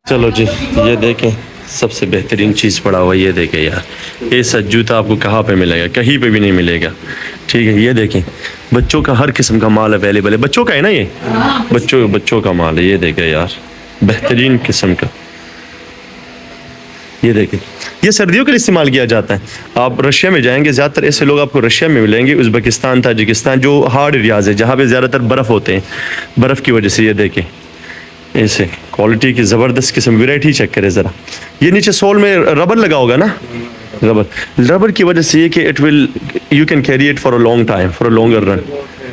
چلو جی یہ دیکھیں سب سے بہترین چیز پڑا ہوا یہ دیکھیں یار، یہ سچ جوتا آپ کو کہاں پہ ملے گا؟ کہیں پہ بھی نہیں ملے گا. ٹھیک ہے یہ دیکھیں بچوں کا ہر قسم کا مال اویلیبل ہے. بچوں کا ہے نا، یہ بچوں کا مال ہے. یہ دیکھیں یار بہترین قسم کا. یہ دیکھیں یہ سردیوں کے لیے استعمال کیا جاتا ہے. آپ رشیا میں جائیں گے زیادہ تر ایسے لوگ آپ کو رشیا میں ملیں گے، ازبکستان تاجکستان جو ہارڈ ایریاز ہے جہاں پہ زیادہ تر برف ہوتے ہیں، برف کی وجہ سے. یہ دیکھیں ایسے کوالٹی کی زبردست قسم، ویرائٹی چیک کرے ذرا. یہ نیچے سول میں ربر لگا ہوگا نا، ربر کی وجہ سے یہ کہ it will you can carry it for a long time, for a longer run,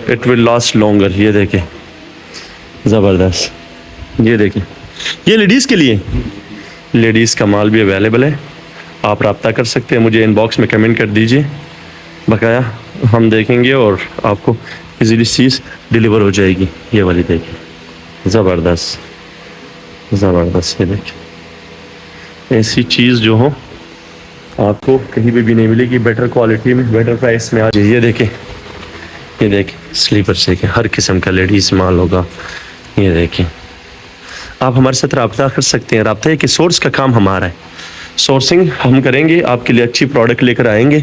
it will last longer. یہ دیکھیں زبردست. یہ دیکھیں یہ لیڈیز کے لیے، لیڈیز کا مال بھی اویلیبل ہے. آپ رابطہ کر سکتے ہیں، مجھے ان باکس میں کمنٹ کر دیجئے، بقایا ہم دیکھیں گے اور آپ کو ایزیلی چیز ڈیلیور ہو جائے گی. یہ والی دیکھیں زبردست زبردست. یہ دیکھیں ایسی چیز جو ہو آپ کو کہیں پہ بھی نہیں ملے گی، بیٹر کوالٹی میں، بیٹر پرائس میں. آج یہ دیکھیں، یہ دیکھیں سلیپرس دیکھیں، ہر قسم کا لیڈیز مال ہوگا. یہ دیکھیں آپ ہمارے ساتھ رابطہ کر سکتے ہیں. رابطہ ہے کہ سورس کا کام ہمارا ہے، سورسنگ ہم کریں گے، آپ کے لیے اچھی پروڈکٹ لے کر آئیں گے.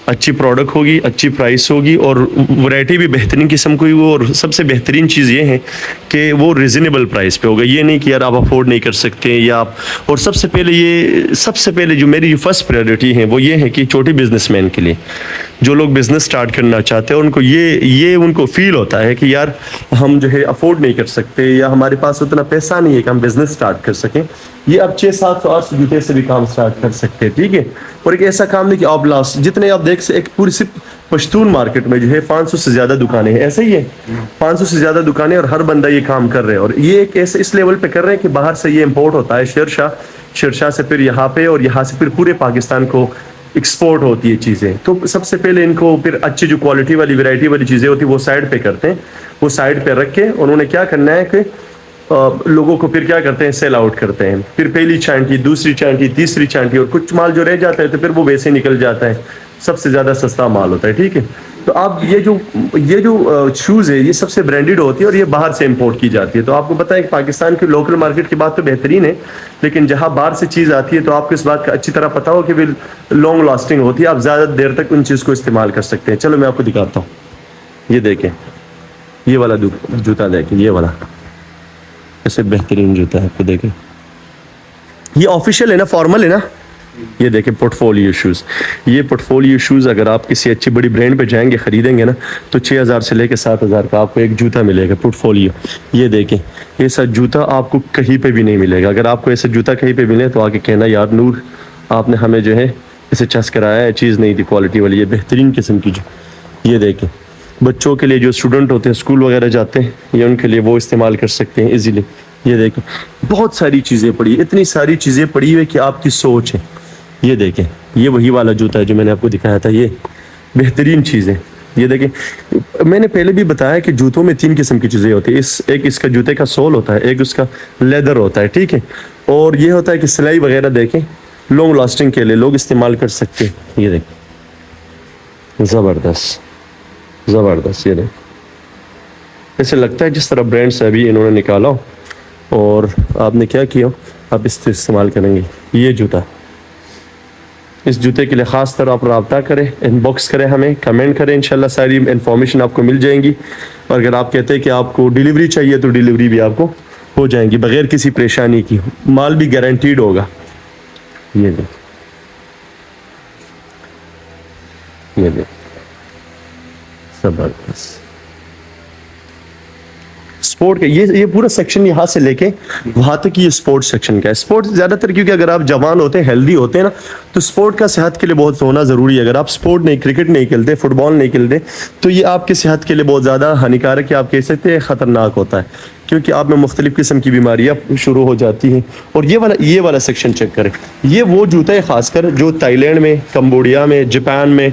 اچھی پروڈکٹ ہوگی، اچھی پرائس ہوگی اور ورائٹی بھی بہترین قسم کی ہو. اور سب سے بہترین چیز یہ ہے کہ وہ ریزنیبل پرائس پہ ہوگا. یہ نہیں کہ یار آپ افورڈ نہیں کر سکتے یا آپ. اور سب سے پہلے جو میری فرسٹ پریورٹی ہے وہ یہ ہے کہ چھوٹے بزنس مین کے لیے، جو لوگ بزنس سٹارٹ کرنا چاہتے ہیں، ان کو یہ ان کو فیل ہوتا ہے کہ یار ہم جو ہے افورڈ نہیں کر سکتے یا ہمارے پاس اتنا پیسہ نہیں ہے کہ ہم بزنس سٹارٹ کر سکیں. یہ اب 600-700 جوتے سے بھی کام سٹارٹ کر سکتے ہیں. ٹھیک ہے، اور ایک ایسا کام نہیں کہ آپ لاس جتنے آپ دیکھ ایک پوری صرف پشتون مارکیٹ میں جو ہے 500 سے زیادہ دکانیں ہیں. ایسا ہی ہے 500 سے زیادہ دکانیں، اور ہر بندہ یہ کام کر رہے ہیں. اور یہ ایک ایسے اس لیول پہ کر رہے ہیں کہ باہر سے یہ امپورٹ ہوتا ہے شیرشاہ سے، پھر یہاں پہ، اور یہاں سے پھر پورے پاکستان کو ایکسپورٹ ہوتی ہے چیزیں. تو سب سے پہلے ان کو پھر اچھی جو کوالٹی والی ویرائٹی والی چیزیں ہوتی ہیں وہ سائڈ پہ کرتے ہیں. وہ سائڈ پہ رکھ کے انہوں نے کیا کرنا ہے کہ لوگوں کو پھر کیا کرتے ہیں، سیل آؤٹ کرتے ہیں. پھر پہلی چانٹی، دوسری چانٹی، تیسری چانٹی، اور کچھ مال جو رہ جاتا ہے تو پھر وہ ویسے نکل جاتا ہے. سب سے زیادہ سستا مال ہوتا ہے. ٹھیک ہے، تو آپ یہ جو شوز ہے یہ سب سے برانڈیڈ ہوتی ہے اور یہ باہر سے امپورٹ کی جاتی ہے. تو آپ کو پتہ ہے کہ پاکستان کی لوکل مارکیٹ کی بات تو بہترین ہے، لیکن جہاں باہر سے چیز آتی ہے تو آپ کو اس بات کا اچھی طرح پتہ ہو کہ وہ لانگ لاسٹنگ ہوتی ہے، آپ زیادہ دیر تک ان چیز کو استعمال کر سکتے ہیں. چلو میں آپ کو دکھاتا ہوں. یہ دیکھیں یہ والا جوتا دیکھیں، یہ والا ایسے بہترین جوتا ہے. آپ کو دیکھیں یہ آفیشیل ہے نا، فارمل ہے نا. یہ دیکھیں پورٹ فولیو شوز. یہ پورٹ فولیو شوز اگر آپ کسی اچھی بڑی برانڈ پہ جائیں گے خریدیں گے نا تو 6000 سے لے کے 7000 کا آپ کو ایک جوتا ملے گا پورٹ فولیو. یہ دیکھیں ایسا جوتا آپ کو کہیں پہ بھی نہیں ملے گا. اگر آپ کو ایسا جوتا کہیں پہ ملے تو آگے کہنا یار نور آپ نے ہمیں جو ہے اسے چس کرایا ہے، چیز نہیں تھی کوالٹی والی. یہ بہترین قسم کی جو. یہ دیکھیں بچوں کے لیے جو اسٹوڈنٹ ہوتے ہیں اسکول وغیرہ جاتے ہیں، یہ ان کے لیے وہ استعمال کر سکتے ہیں ایزیلی. یہ دیکھیں بہت ساری چیزیں پڑی، اتنی ساری چیزیں پڑی ہوئی کہ آپ کی سوچ ہے. یہ دیکھیں یہ وہی والا جوتا ہے جو میں نے آپ کو دکھایا تھا. یہ بہترین چیزیں. یہ دیکھیں میں نے پہلے بھی بتایا کہ جوتوں میں 3 قسم کی چیزیں ہوتی ہیں. ایک اس کا جوتے کا سول ہوتا ہے، ایک اس کا لیدر ہوتا ہے. ٹھیک ہے، اور یہ ہوتا ہے کہ سلائی وغیرہ دیکھیں لانگ لاسٹنگ کے لیے لوگ استعمال کر سکتے ہیں. یہ دیکھیں زبردست زبردست. یہ دیکھیں ایسے لگتا ہے جس طرح برانڈ سے ابھی انہوں نے نکالا ہو اور آپ نے کیا کیا آپ اس سے استعمال کریں گے. یہ جوتا، اس جوتے کے لیے خاص طور آپ رابطہ کریں، ان باکس کریں، ہمیں کمنٹ کریں، انشاءاللہ ساری انفارمیشن آپ کو مل جائیں گی. اور اگر آپ کہتے ہیں کہ آپ کو ڈیلیوری چاہیے تو ڈیلیوری بھی آپ کو ہو جائیں گی بغیر کسی پریشانی کی. مال بھی گارنٹیڈ ہوگا. یہ دیکھ یہ دیکھ زبردست. سپورٹ کا یہ پورا سیکشن یہاں سے لے کے وہاں تک یہ سپورٹ سیکشن کا ہے. سپورٹ زیادہ تر کیونکہ اگر آپ جوان ہوتے ہیں، ہیلدی ہوتے ہیں نا، تو سپورٹ کا صحت کے لیے بہت ہونا ضروری ہے. اگر آپ سپورٹ نہیں، کرکٹ نہیں کھیلتے، فٹ بال نہیں کھیلتے تو یہ آپ کے صحت کے لیے بہت زیادہ ہانیکارک ہے. آپ کہہ سکتے ہیں خطرناک ہوتا ہے کیونکہ آپ میں مختلف قسم کی بیماریاں شروع ہو جاتی ہیں. اور یہ والا سیکشن چیک کریں. یہ وہ جوتا ہے خاص کر جو تائی لینڈ میں، کمبوڈیا میں، جاپان میں،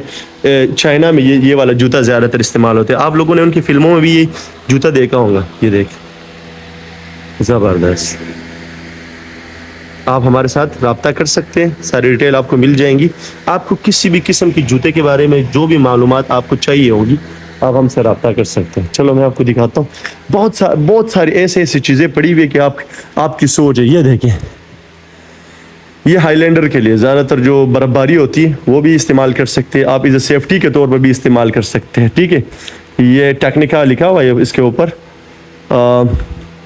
چائنا میں یہ والا جوتا زیادہ تر استعمال ہوتا ہے. آپ لوگوں نے ان کی فلموں میں بھی یہ جوتا دیکھا ہوگا. یہ دیکھ زبردست. آپ ہمارے ساتھ رابطہ کر سکتے ہیں، ساری ڈیٹیل آپ کو مل جائیں گی. آپ کو کسی بھی قسم کی جوتے کے بارے میں جو بھی معلومات آپ کو چاہیے ہوگی آپ ہم سے رابطہ کر سکتے ہیں. چلو میں آپ کو دکھاتا ہوں. بہت ساری ایسی چیزیں پڑی ہوئی کہ آپ کی سوچ ہے. یہ دیکھیں, یہ ہائی لینڈر کے لیے زیادہ تر جو برف باری ہوتی ہے وہ بھی استعمال کر سکتے ہیں آپ, اسے سیفٹی کے طور پر بھی استعمال کر سکتے ہیں. ٹھیک ہے, یہ ٹیکنیکا لکھا ہوا ہے اس کے اوپر,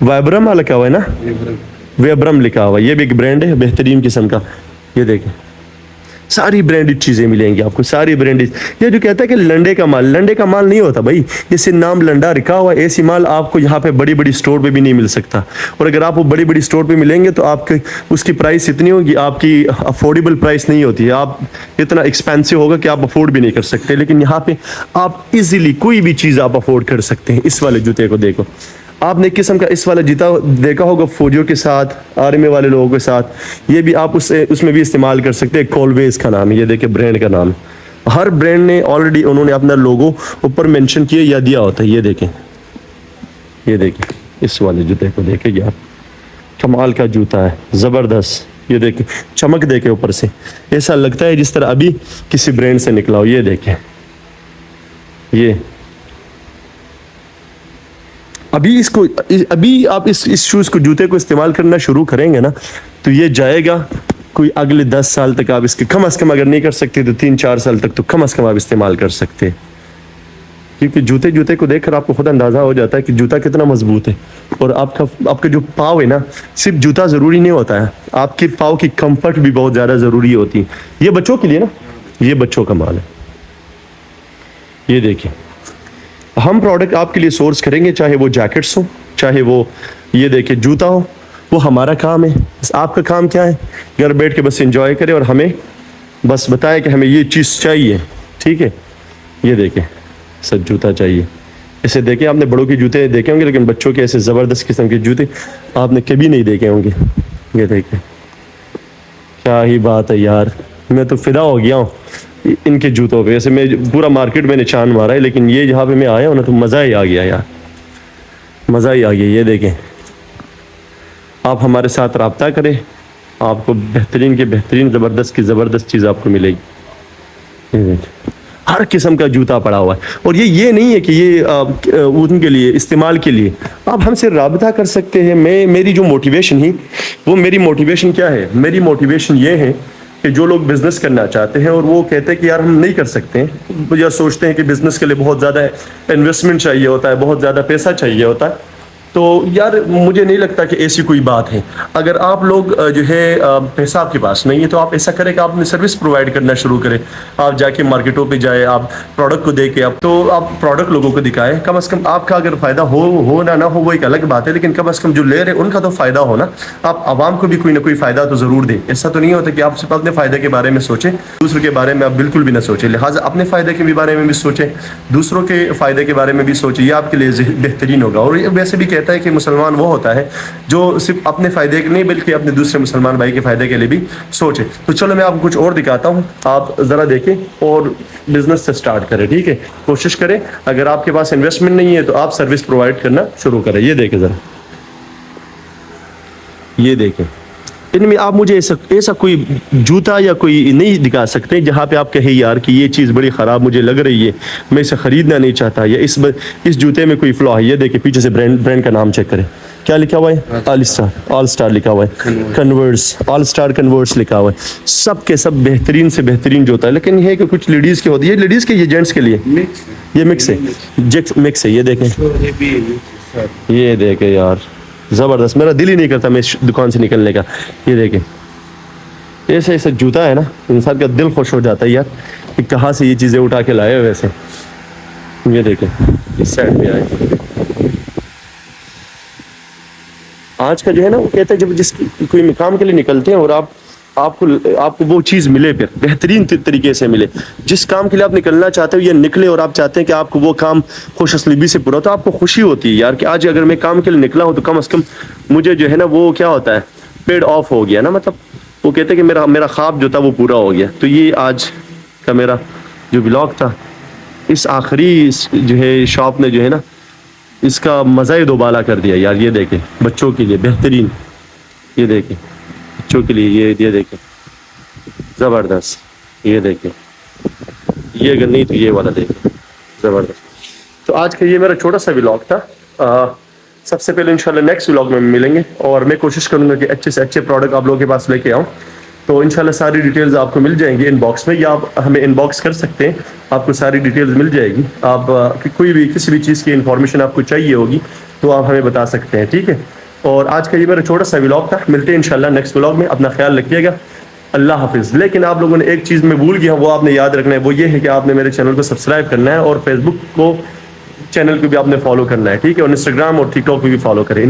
ویبرم لکھا ہوا ہے نا, ویبرم لکھا ہوا ہے. یہ بھی ایک برانڈ ہے بہترین قسم کا. یہ دیکھیں ساری برانڈڈ چیزیں ملیں گی آپ کو, ساری برانڈڈ. یہ جو کہتا ہے کہ لنڈے کا مال نہیں ہوتا بھائی, یہ صرف نام لنڈا رکھا ہوا ہے. ایسی مال آپ کو یہاں پہ بڑی اسٹور پہ بھی نہیں مل سکتا, اور اگر آپ وہ بڑی اسٹور پہ ملیں گے تو آپ کے اس کی پرائس اتنی ہوگی, آپ کی افورڈیبل پرائس نہیں ہوتی ہے, آپ اتنا ایکسپینسو ہوگا کہ آپ افورڈ بھی نہیں کر سکتے. لیکن یہاں پہ آپ ایزیلی کوئی بھی چیز آپ افورڈ کر سکتے ہیں. اس والے جوتے کو دیکھو, آپ نے ایک قسم کا اس والا جوتا دیکھا ہوگا فوجیوں کے ساتھ, آرمی والے لوگوں کے ساتھ, یہ بھی آپ اس میں بھی استعمال کر سکتے ہیں. کولویز کا نام ہے, یہ دیکھیں برانڈ کا نام. ہر برانڈ نے آلریڈی انہوں نے اپنا لوگو اوپر مینشن کیا یا دیا ہوتا ہے. یہ دیکھیں, یہ دیکھیں اس والے جوتے کو دیکھیں یار, کمال کا جوتا ہے, زبردست. یہ دیکھیں چمک دیکھیں اوپر سے, ایسا لگتا ہے جس طرح ابھی کسی برانڈ سے نکلا ہو. یہ دیکھیں, یہ ابھی آپ اس شوز کو, جوتے کو استعمال کرنا شروع کریں گے نا تو یہ جائے گا کوئی اگلے 10 سال تک. آپ اس کے کم از کم اگر نہیں کر سکتے تو 3-4 سال تک تو کم از کم آپ استعمال کر سکتے ہیں. کیونکہ جوتے کو دیکھ کر آپ کو خود اندازہ ہو جاتا ہے کہ جوتا کتنا مضبوط ہے. اور آپ کا جو پاؤں ہے نا, صرف جوتا ضروری نہیں ہوتا ہے, آپ کے پاؤں کی کمفرٹ بھی بہت زیادہ ضروری ہوتی ہے. یہ بچوں کے لیے نا, یہ بچوں کا مال ہے. یہ دیکھیں ہم پروڈکٹ آپ کے لیے سورس کریں گے, چاہے وہ جیکٹس ہوں, چاہے وہ یہ دیکھیں جوتا ہو, وہ ہمارا کام ہے. آپ کا کام کیا ہے, گھر بیٹھ کے بس انجوائے کرے اور ہمیں بس بتائے کہ ہمیں یہ چیز چاہیے. ٹھیک ہے, یہ دیکھیں سچ جوتا چاہیے. اسے دیکھیں, آپ نے بڑوں کے جوتے دیکھے ہوں گے لیکن بچوں کے ایسے زبردست قسم کے جوتے آپ نے کبھی نہیں دیکھے ہوں گے. یہ دیکھیں کیا ہی بات ہے یار, میں تو فدا ہو گیا ہوں ان کے جوتوں پہ. ایسے میں پورا مارکیٹ میں نے چاند مارا ہے, لیکن یہ جہاں پہ میں آیا ہوں نا تو مزہ ہی آ گیا یار, مزہ ہی آ گیا. یہ دیکھیں آپ ہمارے ساتھ رابطہ کریں, آپ کو بہترین کے بہترین زبردست چیز آپ کو ملے گی. یہ دیکھیں ہر قسم کا جوتا پڑا ہوا ہے. اور یہ نہیں ہے کہ یہ ان کے لیے استعمال کے لیے, آپ ہم سے رابطہ کر سکتے ہیں. میری جو موٹیویشن ہی وہ, میری موٹیویشن کیا ہے, میری موٹیویشن یہ ہے کہ جو لوگ بزنس کرنا چاہتے ہیں اور وہ کہتے ہیں کہ یار ہم نہیں کر سکتے ہیں, یا سوچتے ہیں کہ بزنس کے لیے بہت زیادہ انویسٹمنٹ چاہیے ہوتا ہے, بہت زیادہ پیسہ چاہیے ہوتا ہے, تو یار مجھے نہیں لگتا کہ ایسی کوئی بات ہے. اگر آپ لوگ جو ہے پیسہ آپ کے پاس نہیں ہے تو آپ ایسا کریں کہ آپ اپنی سروس پرووائڈ کرنا شروع کریں. آپ جا کے مارکیٹوں پہ جائیں, آپ پروڈکٹ کو دے کے آپ پروڈکٹ لوگوں کو دکھائیں. کم از کم آپ کا اگر فائدہ ہو نہ ہو وہ ایک الگ بات ہے, لیکن کم از کم جو لے رہے ہیں ان کا تو فائدہ ہو نا. آپ عوام کو بھی کوئی نہ کوئی فائدہ تو ضرور دیں. ایسا تو نہیں ہوتا کہ آپ صرف اپنے فائدے کے بارے میں سوچیں, دوسروں کے بارے میں آپ بالکل بھی نہ سوچیں. لہٰذا اپنے فائدے کے بھی بارے میں بھی سوچیں, دوسروں کے فائدے کے بارے میں بھی سوچیں. یہ آپ کے لیے بہترین ہوگا. اور یہ ویسے بھی کہتا ہے کہ مسلمان وہ ہوتا ہے جو صرف اپنے فائدے کے نہیں بلکہ اپنے دوسرے مسلمان بھائی کے فائدے کے لیے بھی سوچے. تو چلو میں آپ کو کچھ اور دکھاتا ہوں, آپ ذرا دیکھیں اور بزنس سے سٹارٹ کریں. ٹھیک ہے, کوشش کریں, اگر آپ کے پاس انویسٹمنٹ نہیں ہے تو آپ سروس پرووائڈ کرنا شروع کریں. یہ دیکھیں ذرا, یہ دیکھیں ان میں آپ مجھے ایسا کوئی جوتا یا کوئی نہیں دکھا سکتے جہاں پہ آپ کہیں یار کہ یہ چیز بڑی خراب مجھے لگ رہی ہے, میں اسے خریدنا نہیں چاہتا, یا اس جوتے میں کوئی فلا ہے. یہ دیکھیں پیچھے سے برانڈ کا نام چیک کریں, کیا لکھا ہوا ہے, آل اسٹار لکھا ہوا ہے, کنورس, آل اسٹار کنورس لکھا ہوا ہے. سب کے سب بہترین سے بہترین جوتا ہے. لیکن یہ ہے کہ کچھ لیڈیز کے ہوتی ہے, یہ لیڈیز کے, یہ جینٹس کے لیے, یہ مکس ہے, مکس ہے. یہ دیکھیں, یہ دیکھیں یار زبردست, میرا دل ہی نہیں کرتا میں اس دکان سے نکلنے کا. یہ دیکھیں ایسا جوتا ہے نا, انسان کا دل خوش ہو جاتا ہے یار کہ کہاں سے یہ چیزیں اٹھا کے لائے ویسے. یہ دیکھیں اس سائڈ پہ آئے, آج کا جو ہے نا وہ کہتے ہیں جب جس کوئی مقام کے لیے نکلتے ہیں اور آپ کو وہ چیز ملے, پھر بہترین طریقے سے ملے, جس کام کے لیے آپ نکلنا چاہتے ہو یہ نکلے, اور آپ چاہتے ہیں کہ آپ کو وہ کام خوش اسلوبی سے پورا, تو آپ کو خوشی ہوتی ہے یار کہ آج اگر میں کام کے لیے نکلا ہوں تو کم از کم مجھے جو ہے نا وہ کیا ہوتا ہے, پیڈ آف ہو گیا نا, مطلب وہ کہتے ہیں کہ میرا خواب جو تھا وہ پورا ہو گیا. تو یہ آج کا میرا جو بلاگ تھا, اس آخری جو ہے شاپ نے جو ہے نا اس کا مزہ ہی دوبالا کر دیا یار. یہ دیکھیں بچوں کے لیے بہترین, یہ دیکھیں بچوں کے لیے, یہ دیکھیں زبردست. یہ دیکھیں, یہ اگر نہیں تو یہ والا دیکھیں زبردست. تو آج کا یہ میرا چھوٹا سا ولاگ تھا. سب سے پہلے انشاءاللہ نیکسٹ ولاگ میں ملیں گے, اور میں کوشش کروں گا کہ اچھے سے اچھے پروڈکٹ آپ لوگوں کے پاس لے کے آؤں. تو انشاءاللہ ساری ڈیٹیلز آپ کو مل جائیں گی ان باکس میں, یا آپ ہمیں ان باکس کر سکتے ہیں, آپ کو ساری ڈیٹیلز مل جائے گی. آپ کوئی بھی کسی بھی چیز کی انفارمیشن آپ کو چاہیے ہوگی تو آپ ہمیں بتا سکتے ہیں, ٹھیک ہے. اور آج کا یہ میرا چھوٹا سا ولاگ تھا. ملتے ہیں انشاءاللہ نیکسٹ ولاگ میں. اپنا خیال رکھیے گا. اللہ حافظ. لیکن آپ لوگوں نے ایک چیز میں بھول گیا, وہ آپ نے یاد رکھنا ہے, وہ یہ ہے کہ آپ نے میرے چینل کو سبسکرائب کرنا ہے, اور فیس بک کو چینل کو بھی آپ نے فالو کرنا ہے, ٹھیک ہے, اور انسٹاگرام اور ٹک ٹاک پہ بھی فالو کریں.